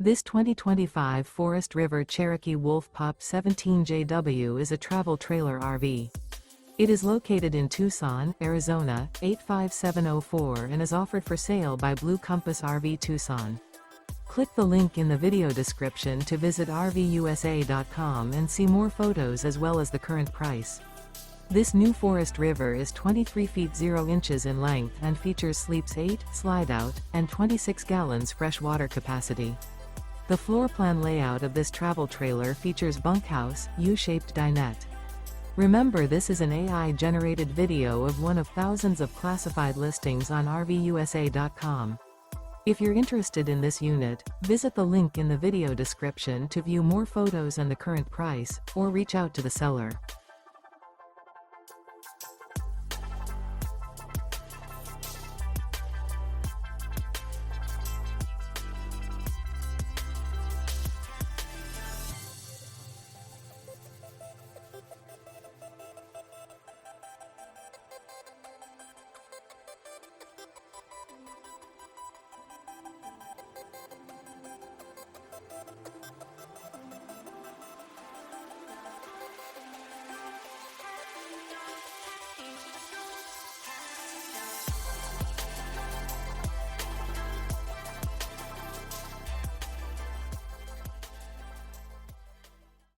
This 2025 Forest River Cherokee Wolf Pup 17JW is a travel trailer RV. It is located in Tucson, Arizona, 85704 and is offered for sale by Blue Compass RV Tucson. Click the link in the video description to visit RVUSA.com and see more photos as well as the current price. This new Forest River is 23 feet 0 inches in length and features sleeps 8, Slideout, and 26 gallons fresh water capacity. The floor plan layout of this travel trailer features bunkhouse, U-shaped dinette. Remember, this is an AI-generated video of one of thousands of classified listings on RVUSA.com. If you're interested in this unit, visit the link in the video description to view more photos and the current price, or reach out to the seller.